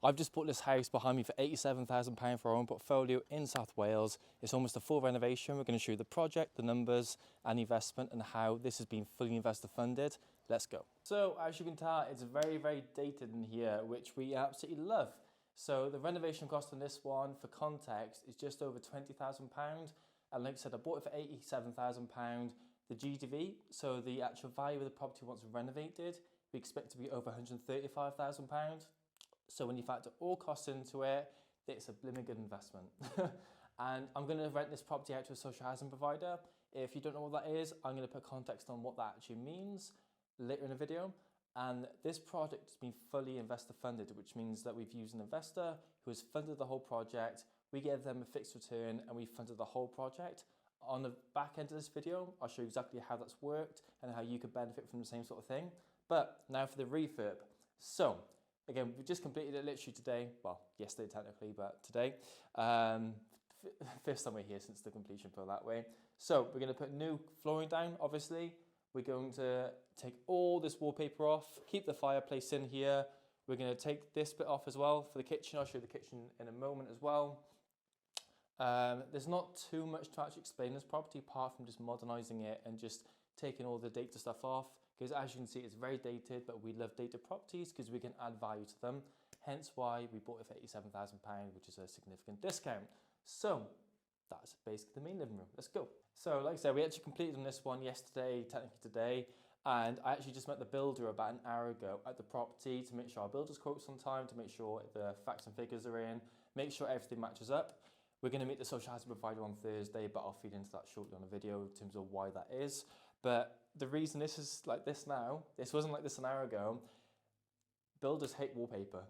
I've just bought this house behind me for £87,000 for our own portfolio in South Wales. It's almost a full renovation. We're going to show you the project, the numbers and investment and how this has been fully investor funded. Let's go. So as you can tell, it's very, very dated in here, which we absolutely love. So the renovation cost on this one, for context, is just over £20,000. And like I said, I bought it for £87,000. The GDV, so the actual value of the property once renovated, we expect to be over £135,000. So when you factor all costs into it, it's a blimmin' good investment. And I'm going to rent this property out to a social housing provider. If you don't know what that is, I'm going to put context on what that actually means later in the video. And this project has been fully investor funded, which means that we've used an investor who has funded the whole project. We gave them a fixed return and we funded the whole project. On the back end of this video, I'll show you exactly how that's worked and how you could benefit from the same sort of thing. But now for the refurb. So again, we just completed it literally today. Well, yesterday technically, but today. First time we're here since the completion, put it that way. So we're going to put new flooring down, obviously. We're going to take all this wallpaper off, keep the fireplace in here. We're going to take this bit off as well for the kitchen. I'll show you the kitchen in a moment as well. There's not too much to actually explain this property apart from just modernising it and just taking all the data stuff off, because as you can see, it's very dated, but we love dated properties because we can add value to them. Hence why we bought it for £87,000, which is a significant discount. So that's basically the main living room. Let's go. So like I said, we actually completed on this one yesterday, technically today, and I actually just met the builder about an hour ago at the property to make sure our builder's quotes on time, to make sure the facts and figures are in, make sure everything matches up. We're going to meet the social housing provider on Thursday, but I'll feed into that shortly on the video in terms of why that is. But the reason this is like this now, this wasn't like this an hour ago. Builders hate wallpaper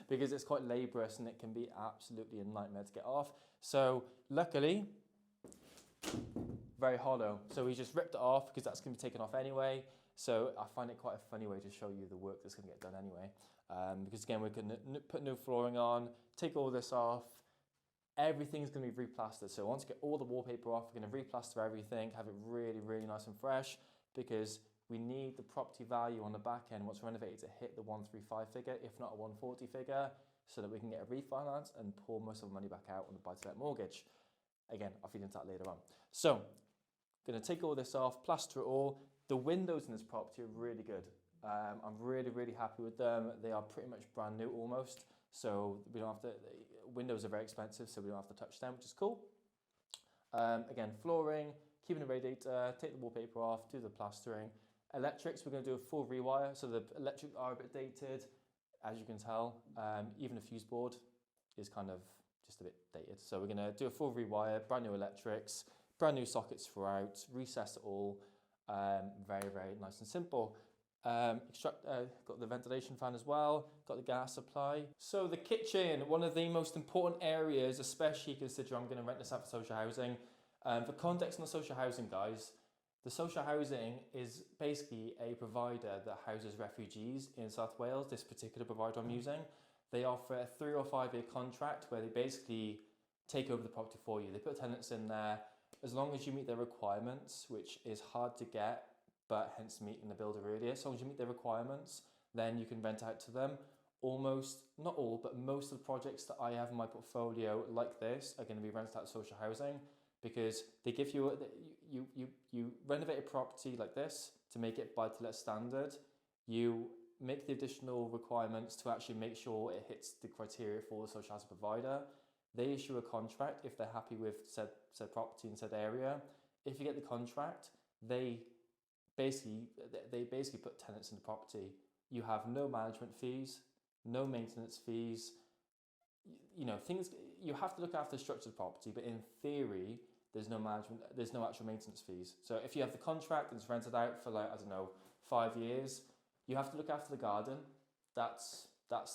because it's quite laborious and it can be absolutely a nightmare to get off. So luckily, very hollow. So we just ripped it off because that's going to be taken off anyway. So I find it quite a funny way to show you the work that's going to get done anyway. Because again, we're going to put new flooring on, take all this off. Everything's going to be replastered. So once you get all the wallpaper off, we're going to replaster everything, have it really, really nice and fresh, because we need the property value on the back end once renovated to hit the 135 figure, if not a 140 figure, so that we can get a refinance and pull most of the money back out on the buy-to-let mortgage. Again, I'll feed into that later on. So, going to take all this off, plaster it all. The windows in this property are really good. I'm really, really happy with them. They are pretty much brand new almost. So we don't have to, windows are very expensive, so we don't have to touch them, which is cool. Again, flooring, keeping the radiator, take the wallpaper off, do the plastering. Electrics, we're going to do a full rewire. So the electrics are a bit dated, as you can tell. Even the fuse board is kind of just a bit dated. So we're going to do a full rewire, brand new electrics, brand new sockets throughout, recess it all. Very, very nice and simple. Got the ventilation fan as well, got the gas supply. So the kitchen, one of the most important areas, especially considering I'm going to rent this out for social housing. For context on the social housing, guys, the social housing is basically a provider that houses refugees in South Wales. This particular provider I'm using, they offer a 3 or 5 year contract where they basically take over the property for you. They put tenants in there as long as you meet their requirements, which is hard to get, but hence meeting the builder earlier. As long as you meet their requirements, then you can rent out to them. Almost, not all, but most of the projects that I have in my portfolio like this are going to be rented out to social housing, because they give you, you renovate a property like this to make it buy-to-let standard. You make the additional requirements to actually make sure it hits the criteria for the social housing provider. They issue a contract if they're happy with said property in said area. If you get the contract, they basically put tenants in the property. You have no management fees, no maintenance fees. You know, things, you have to look after the structure of the property, but in theory, there's no management, there's no actual maintenance fees. So if you have the contract and it's rented out for like, I don't know, 5 years, you have to look after the garden. That's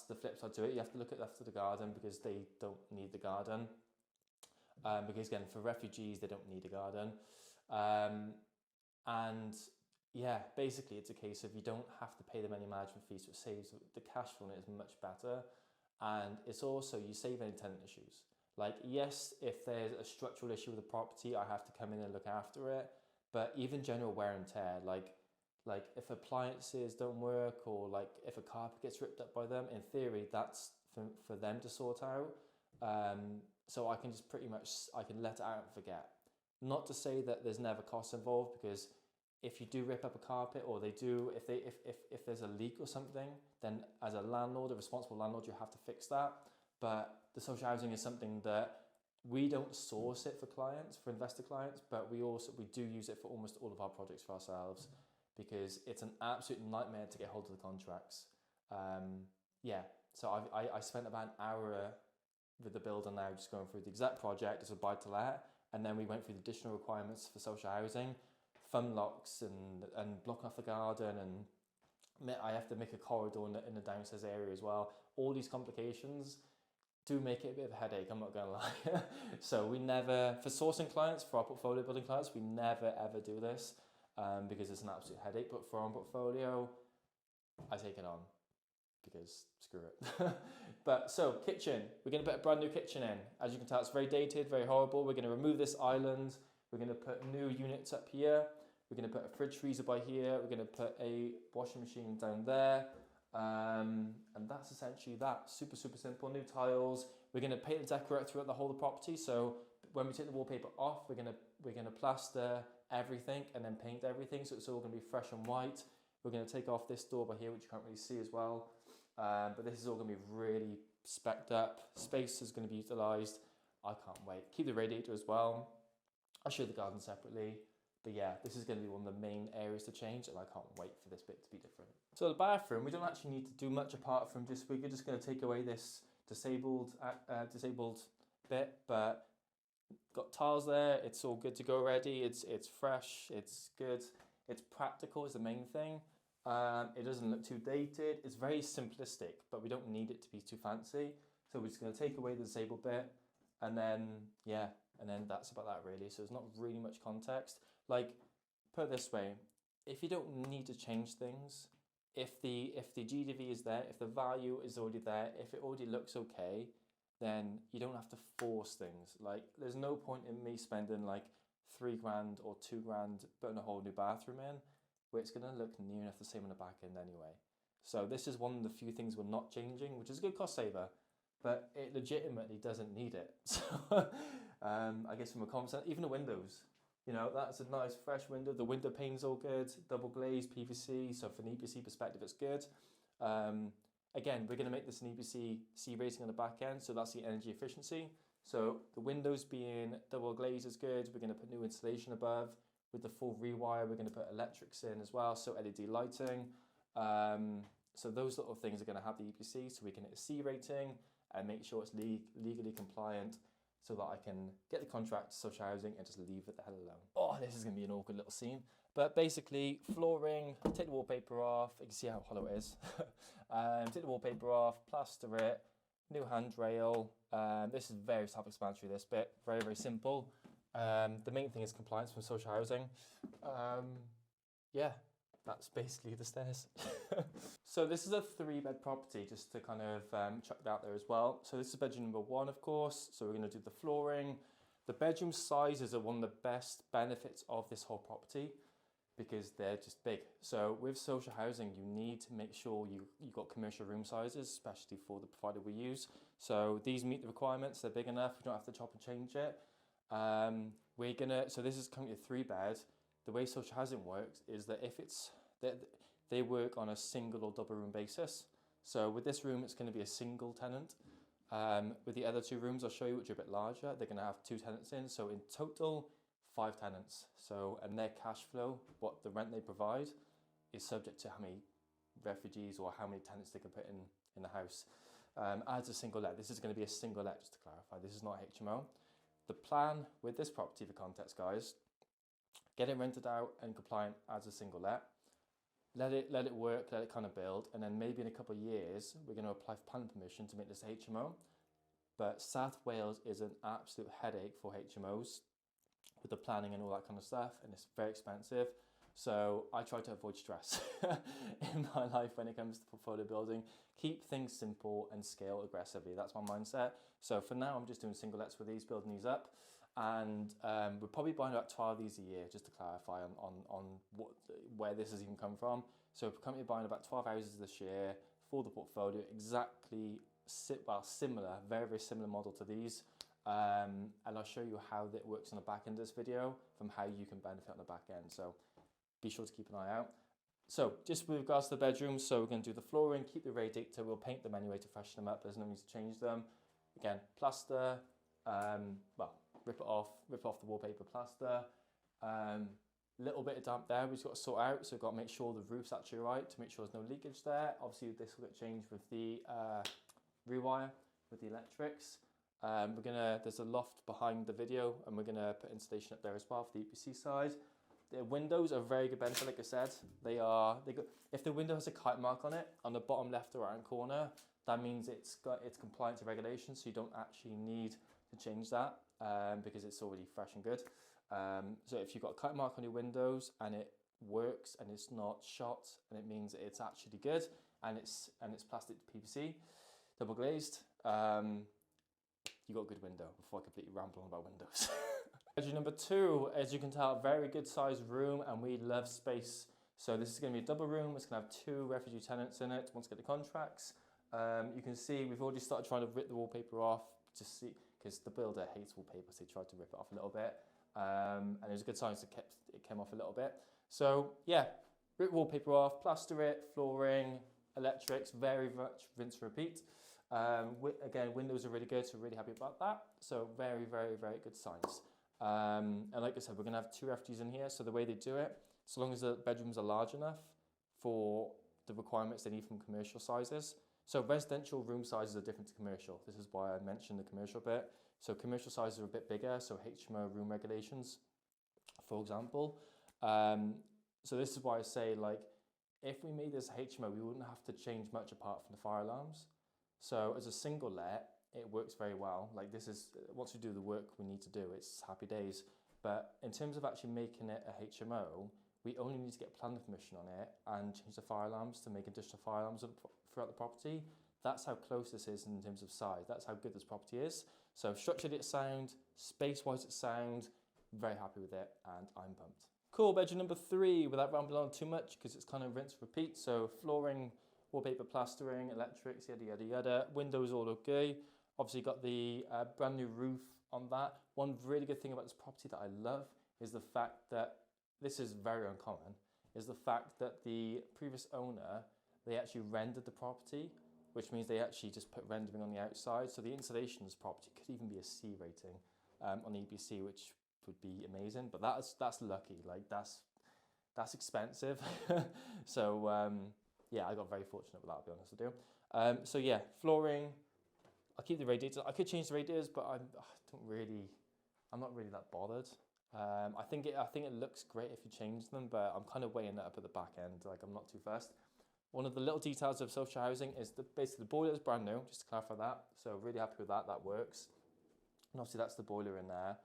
the flip side to it. You have to look after the garden because they don't need the garden. Because again, for refugees, they don't need a garden. And yeah, basically it's a case of you don't have to pay them any management fees, so it saves, the cash flow is much better. And it's also, you save any tenant issues. Like, yes, if there's a structural issue with the property, I have to come in and look after it. But even general wear and tear, like if appliances don't work, or like if a carpet gets ripped up by them, in theory, that's for them to sort out. So I can just I can let it out and forget. Not to say that there's never costs involved, because if you do rip up a carpet, or if there's a leak or something, then as a landlord, a responsible landlord, you have to fix that. But the social housing is something that we don't source it for clients, for investor clients, but we do use it for almost all of our projects for ourselves, because it's an absolute nightmare to get hold of the contracts. So I spent about an hour with the builder now, just going through the exact project as a buy to let, and then we went through the additional requirements for social housing, fun locks and blocking off the garden, and I have to make a corridor in the downstairs area as well. All these complications do make it a bit of a headache, I'm not gonna lie. So we never, for sourcing clients, for our portfolio building clients, we never ever do this, because it's an absolute headache. But for our own portfolio, I take it on, because screw it. But so kitchen, we're going to put a brand new kitchen in. As you can tell, it's very dated, very horrible. We're going to remove this island. We're going to put new units up here. We're going to put a fridge freezer by here. We're going to put a washing machine down there. And that's essentially that. Super, super simple. New tiles. We're going to paint and decorate throughout the whole of the property. So when we take the wallpaper off, we're going to plaster everything and then paint everything. So it's all going to be fresh and white. We're going to take off this door by here, which you can't really see as well. But this is all going to be really specced up. Space is going to be utilised. I can't wait. Keep the radiator as well. I'll show you the garden separately. But yeah, this is going to be one of the main areas to change, and I can't wait for this bit to be different. So the bathroom, we don't actually need to do much apart from we're just going to take away this disabled bit, but got tiles there. It's all good to go already. It's fresh. It's good. It's practical is the main thing. It doesn't look too dated. It's very simplistic, but we don't need it to be too fancy. So we're just going to take away the disabled bit, and then that's about that really. So there's not really much context. Like, put it this way, if you don't need to change things, if the GDV is there, if the value is already there, if it already looks okay, then you don't have to force things. Like, there's no point in me spending like $3,000 or $2,000 putting a whole new bathroom in, where it's going to look near enough the same on the back end anyway. So this is one of the few things we're not changing, which is a good cost saver, but it legitimately doesn't need it. So I guess from a common sense, even the windows, that's a nice fresh window. The window pane's all good, double glazed PVC. So from an EPC perspective, it's good. Again, we're going to make this an EPC C rating on the back end. So that's the energy efficiency. So the windows being double glazed is good. We're going to put new insulation above. With the full rewire, we're going to put electrics in as well, so LED lighting. So those little things are going to have the EPC, so we can hit a C rating and make sure it's legally compliant, so that I can get the contract to social housing and just leave it the hell alone. Oh, this is going to be an awkward little scene. But basically, flooring, take the wallpaper off. You can see how hollow it is. Take the wallpaper off, plaster it, new handrail. This is very self-explanatory, this bit. Very, very simple. The main thing is compliance from social housing. Yeah, that's basically the stairs. So this is a 3-bed property, just to kind of chuck that out there as well. So this is bedroom number 1, of course. So we're going to do the flooring. The bedroom sizes are one of the best benefits of this whole property, because they're just big. So with social housing, you need to make sure you've got commercial room sizes, especially for the provider we use. So these meet the requirements. They're big enough. We don't have to chop and change it. So this is currently a 3-bed. The way social housing works is that they work on a single or double room basis. So with this room, it's going to be a single tenant. With the other 2 rooms I'll show you, which are a bit larger, they're going to have 2 tenants in. So in total, 5 tenants. So, and their cash flow, what the rent they provide, is subject to how many refugees or how many tenants they can put in the house. As a single let, this is going to be a single let, just to clarify. This is not HMO. The plan with this property, for context, guys, get it rented out and compliant as a single let. Let it work, let it kind of build, and then maybe in a couple of years, we're going to apply for planning permission to make this HMO. But South Wales is an absolute headache for HMOs with the planning and all that kind of stuff, and it's very expensive. So I try to avoid stress in my life when it comes to portfolio building. Keep things simple and scale aggressively. That's my mindset. So for now, I'm just doing single lets with these, building these up. And we're probably buying about 12 of these a year, just to clarify on where this has even come from. So we're currently buying about 12 houses this year for the portfolio, exactly similar, very, very similar model to these. And I'll show you how that works on the back end of this video from how you can benefit on the back end. So be sure to keep an eye out. So just with regards to the bedrooms, so we're going to do the flooring, keep the radiator, we'll paint them anyway to freshen them up. There's no need to change them. Again, plaster, rip off the wallpaper plaster. Little bit of damp there we've got to sort out, so we've got to make sure the roof's actually right to make sure there's no leakage there. Obviously this will get changed with the rewire with the electrics. There's a loft behind the video and we're gonna put insulation up there as well for the EPC side. The windows are a very good benefit, like I said. If the window has a kite mark on it, on the bottom left or right hand corner, that means it's compliant to regulations, so you don't actually need to change that because it's already fresh and good. So if you've got a kite mark on your windows and it works and it's not shot and it means it's actually good and it's plastic PVC, double glazed, you got a good window before I completely ramble on about windows. Bedroom number 2, as you can tell, very good sized room and we love space. So this is going to be a double room. It's going to have 2 refugee tenants in it once we get the contracts. You can see we've already started trying to rip the wallpaper off because the builder hates wallpaper, so he tried to rip it off a little bit. And it was a good sign it came off a little bit. So yeah, rip wallpaper off, plaster it, flooring, electrics, very much rinse repeat. Again, windows are really good, so really happy about that. So very, very, very good signs. And like I said, we're going to have 2 refugees in here. So the way they do it, so long as the bedrooms are large enough for the requirements they need from commercial sizes. So residential room sizes are different to commercial. This is why I mentioned the commercial bit. So commercial sizes are a bit bigger. So HMO room regulations, for example. So this is why I say, like, if we made this HMO, we wouldn't have to change much apart from the fire alarms. So as a single let, it works very well. Like this is, once we do the work we need to do, it's happy days. But in terms of actually making it a HMO, we only need to get planning permission on it and change the fire alarms to make additional fire alarms throughout the property. That's how close this is in terms of size. That's how good this property is. So structurally it's sound, space-wise it's sound, very happy with it, and I'm pumped. Cool, bedroom number 3, without rambling on too much, because it's kind of rinse, repeat. So flooring, wallpaper plastering, electrics, yada, yada, yada. Windows all okay. Obviously got the brand new roof on that. One really good thing about this property that I love is the fact that, this is very uncommon, is the fact that the previous owner, they actually rendered the property, which means they actually just put rendering on the outside. So the insulation of this property could even be a C rating on the EPC, which would be amazing. But that's lucky, like that's expensive. So yeah, I got very fortunate with that, I'll be honest with you. So yeah, flooring, I'll keep the radiators. I could change the radiators, but I'm not really that bothered. I think it looks great if you change them, but I'm kind of weighing that up at the back end. Like I'm not too fussed. One of the little details of social housing is basically the boiler is brand new, just to clarify that. So really happy with that, that works. And obviously that's the boiler in there.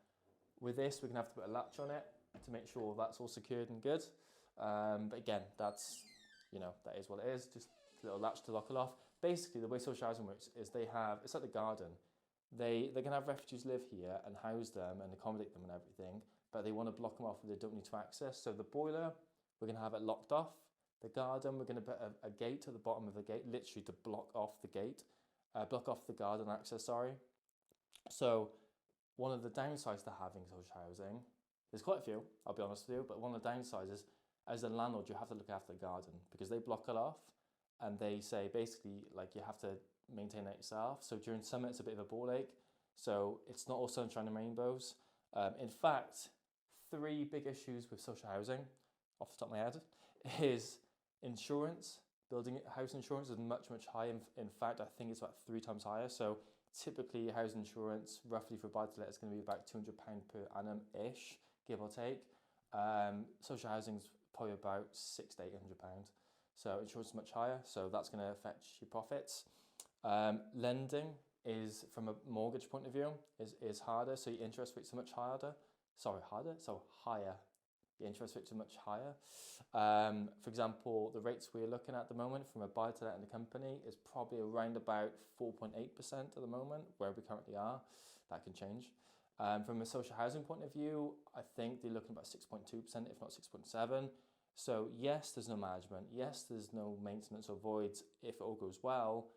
With this, we're gonna have to put a latch on it to make sure that's all secured and good. But again, that's, that is what it is, just a little latch to lock it off. Basically, the way social housing works is it's like the garden. They're gonna have refugees live here and house them and accommodate them and everything, but they want to block them off where they don't need to access. So the boiler, we're gonna have it locked off. The garden, we're going to put a gate at the bottom of the gate, literally to block off the gate, block off the garden access, sorry. So one of the downsides to having social housing, there's quite a few, I'll be honest with you, but one of the downsides is, as a landlord, you have to look after the garden because they block it off and they say basically like you have to maintain it yourself. So during summer, it's a bit of a ball ache. So it's not all sunshine and rainbows. In fact, 3 big issues with social housing, off the top of my head, is insurance. Building house insurance is much, much higher. In fact, I think it's about 3 times higher. So typically house insurance, roughly for buy-to-let, is going to be about £200 per annum-ish, give or take. Social housing is probably about £600 to £800. So insurance is much higher. So that's going to affect your profits. Lending is, from a mortgage point of view, is harder. So your interest rates are much higher. Higher. The interest rates are much higher. For example, the rates we're looking at the moment from a buy-to-let in the company is probably around about 4.8% at the moment, where we currently are. That can change. From a social housing point of view, I think they're looking about 6.2%, if not 6.7%. So yes, there's no management. Yes, there's no maintenance or voids if it all goes well,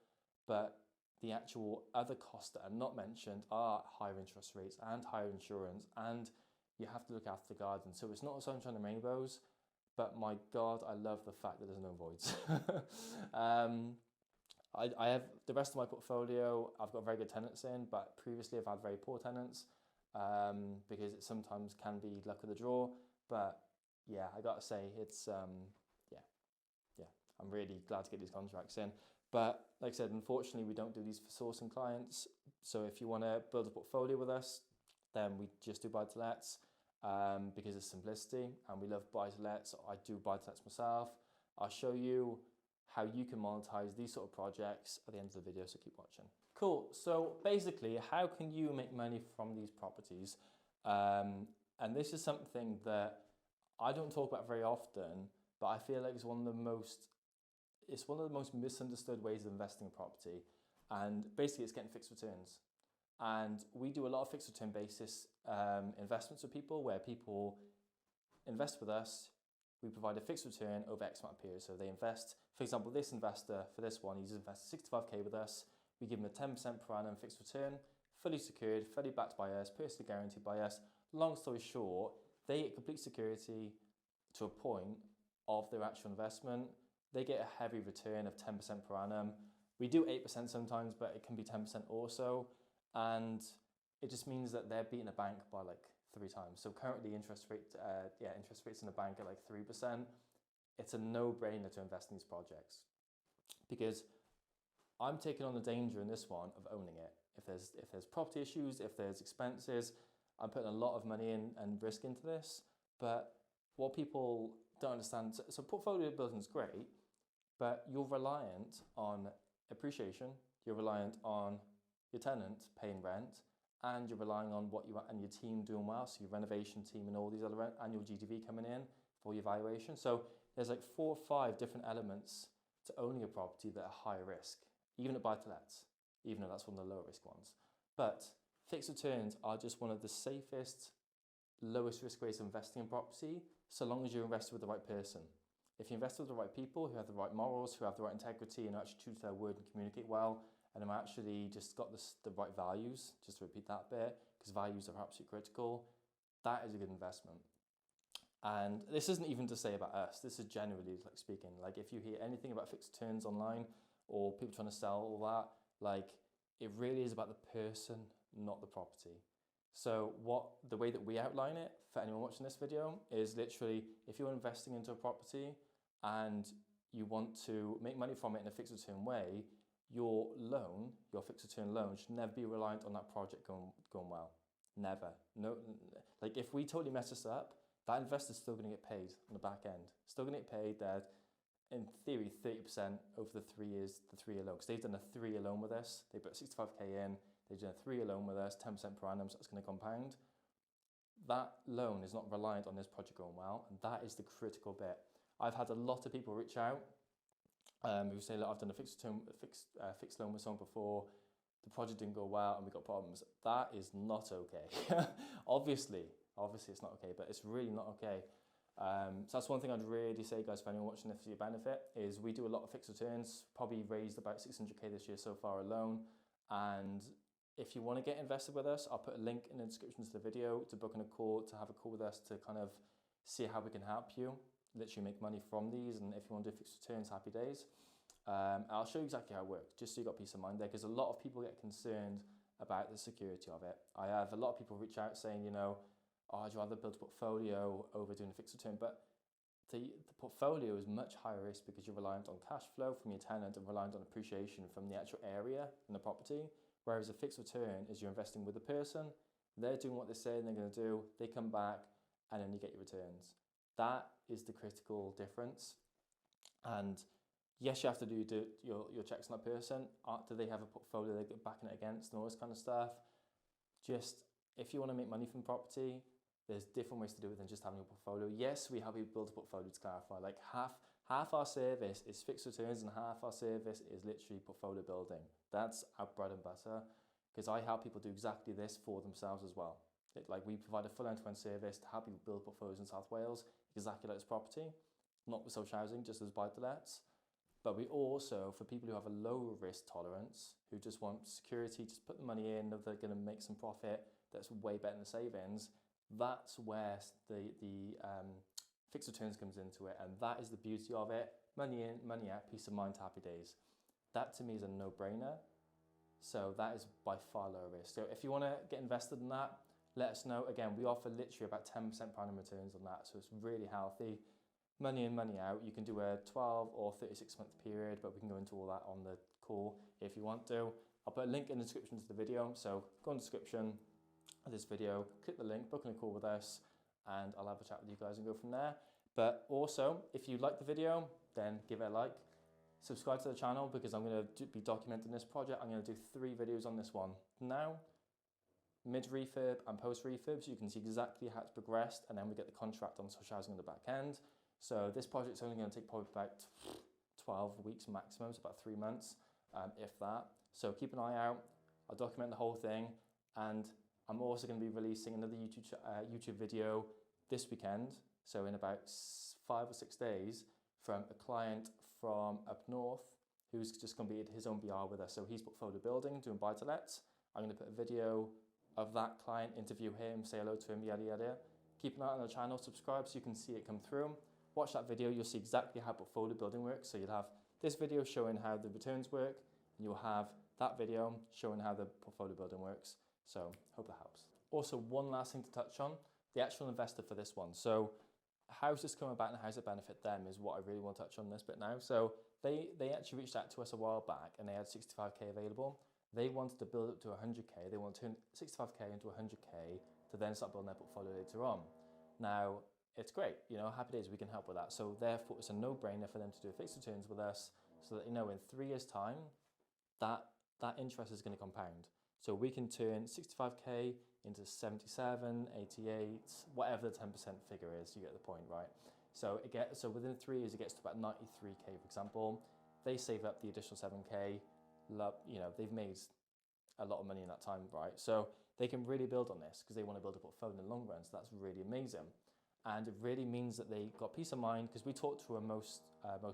but the actual other costs that are not mentioned are higher interest rates and higher insurance, and you have to look after the garden. So it's not sunshine and rainbows, but my God, I love the fact that there's no voids. I have the rest of my portfolio, I've got very good tenants in, but previously I've had very poor tenants, because it sometimes can be luck of the draw. But yeah, I gotta say, it's, yeah, I'm really glad to get these contracts in. But like I said, unfortunately, we don't do these for sourcing clients. So if you want to build a portfolio with us, then we just do buy-to-lets, because it's simplicity, and we love buy-to-lets. I do buy-to-lets myself. I'll show you how you can monetize these sort of projects at the end of the video, so keep watching. Cool, so basically, how can you make money from these properties? And this is something that I don't talk about very often, but I feel like it's one of the most misunderstood ways of investing in property. And basically it's getting fixed returns. And we do a lot of fixed return basis investments with people, where people invest with us. We provide a fixed return over X amount of period. So they invest, for example, this investor, for this one, he's invested 65K with us. We give him a 10% per annum fixed return, fully secured, fully backed by us, personally guaranteed by us. Long story short, they get complete security to a point of their actual investment. They get a heavy return of 10% per annum. We do 8% sometimes, but it can be 10% also. And it just means that they're beating a bank by like 3 times. So currently interest rates in the bank are like 3%. It's a no-brainer to invest in these projects, because I'm taking on the danger in this one of owning it. If there's property issues, if there's expenses, I'm putting a lot of money in and risk into this. But what people don't understand, so portfolio building is great, but you're reliant on appreciation, you're reliant on your tenant paying rent, and you're relying on what you and your team doing well, so your renovation team and all these other annual GDV coming in for your valuation. So there's like 4 or 5 different elements to owning a property that are high risk, even at buy-to-lets, even though that's one of the low risk ones. But fixed returns are just one of the safest, lowest risk ways of investing in property, so long as you invest with the right person. If you invest with the right people who have the right morals, who have the right integrity, and actually true to their word and communicate well, and have actually just got the right values, just to repeat that bit, because values are absolutely critical, that is a good investment. And this isn't even to say about us, this is generally like speaking, like if you hear anything about fixed returns online or people trying to sell all that, like it really is about the person, not the property. So the way that we outline it for anyone watching this video is literally, if you're investing into a property and you want to make money from it in a fixed return way, your fixed return loan should never be reliant on that project going well. Never. No, like if we totally mess this up, that investor's still going to get paid on the back end. Still going to get paid that, in theory, 30% over the 3 years, the 3-year loan. Because they've done a 3-year loan with us. They put 65K in. They've done a 3-year loan with us, 10% per annum, so that's going to compound. That loan is not reliant on this project going well, and that is the critical bit. I've had a lot of people reach out who say, look, I've done a fixed loan with someone before, the project didn't go well and we got problems. That is not okay. Obviously it's not okay, but it's really not okay. So that's one thing I'd really say, guys, for anyone watching this for your benefit, is we do a lot of fixed returns, probably raised about 600K this year so far alone. And if you want to get invested with us, I'll put a link in the description to the video to book in a call, to have a call with us to kind of see how we can help you literally make money from these. And if you want to do fixed returns, happy days. I'll show you exactly how it works, just so you got peace of mind there, because a lot of people get concerned about the security of it. I have a lot of people reach out saying, oh, I'd rather build a portfolio over doing a fixed return, but the portfolio is much higher risk because you're reliant on cash flow from your tenant and reliant on appreciation from the actual area and the property, whereas a fixed return is you're investing with the person, they're doing what they're saying they're going to do, they come back, and then you get your returns. That is the critical difference. And yes, you have to do your checks on that person. Do they have a portfolio they're backing it against and all this kind of stuff? Just, if you want to make money from property, there's different ways to do it than just having a portfolio. Yes, we help you build a portfolio, to clarify. Like half our service is fixed returns and half our service is literally portfolio building. That's our bread and butter, because I help people do exactly this for themselves as well. Like we provide a full end-to-end service to help people build portfolios in South Wales, exactly like this property, not with social housing, just as buy-to-lets. But we also, for people who have a low risk tolerance, who just want security, just put the money in, know they're going to make some profit, that's way better than savings, that's where the fixed returns comes into it. And that is the beauty of it. Money in, money out, peace of mind, happy days. That to me is a no-brainer. So that is by far lower risk. So if you want to get invested in that, let us know. Again, we offer literally about 10% per annum returns on that. So it's really healthy. Money in, money out. You can do a 12 or 36 month period, but we can go into all that on the call if you want to. I'll put a link in the description to the video. So go in the description of this video, click the link, book in a call with us, and I'll have a chat with you guys and go from there. But also, if you like the video, then give it a like. Subscribe to the channel because I'm going to be documenting this project. I'm going to do 3 videos on this one now, mid-refurb and post-refurb, so you can see exactly how it's progressed, and then we get the contract on social housing on the back end. So this project's only going to take probably about 12 weeks maximum, so about 3 months, if that. So keep an eye out. I'll document the whole thing, and I'm also going to be releasing another YouTube video this weekend, so in about 5 or 6 days, from a client from up north who's just completed his own BR with us. So he's portfolio building, doing buy-to-lets. I'm going to put a video of that client, interview him, say hello to him, yada yada. Keep an eye on the channel, subscribe so you can see it come through. Watch that video, you'll see exactly how portfolio building works. So you'll have this video showing how the returns work, and you'll have that video showing how the portfolio building works. So hope that helps. Also, one last thing to touch on, the actual investor for this one. So how's this come about and how does it benefit them is what I really want to touch on this bit now. So they actually reached out to us a while back and they had 65k available. They wanted to build up to 100k. They want to turn 65k into 100k to then start building their portfolio later on. Now, it's great, you know, happy days, we can help with that. So therefore, it's a no-brainer for them to do fixed returns with us so that, you know, in 3 years' time, that interest is going to compound. So we can turn 65k into 77, 88, whatever the 10% figure is, you get the point, right? So so within 3 years, it gets to about 93k, for example. They save up the additional 7k, you know, they've made a lot of money in that time, right? So they can really build on this because they want to build a portfolio in the long run. So that's really amazing. And it really means that they got peace of mind because we talk to them most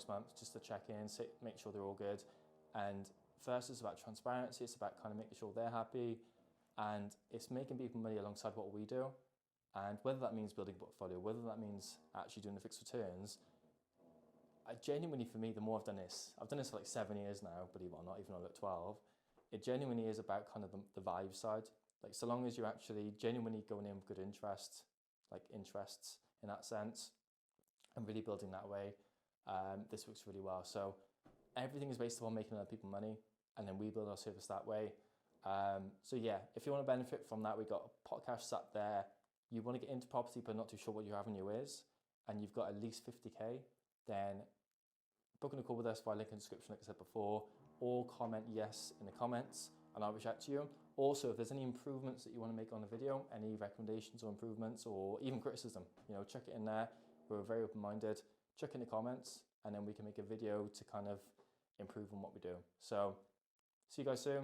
months just to check in, make sure they're all good. And first, it's about transparency. It's about kind of making sure they're happy. And it's making people money alongside what we do. And whether that means building a portfolio, whether that means actually doing the fixed returns, I genuinely, for me, the more I've done this for like 7 years now, believe it or not, even though I look 12, it genuinely is about kind of the value side. Like, so long as you're actually genuinely going in with good interests in that sense, and really building that way, this works really well. So everything is based upon making other people money, and then we build our service that way. So yeah, if you want to benefit from that, we've got a pot cash sat there. You want to get into property but not too sure what your avenue is, and you've got at least 50k, then book in a call with us via link in the description, like I said before, or comment yes in the comments and I'll reach out to you. Also, if there's any improvements that you want to make on the video, any recommendations or improvements or even criticism, you know, check it in there. We're very open-minded. Check in the comments and then we can make a video to kind of improve on what we do. So see you guys soon.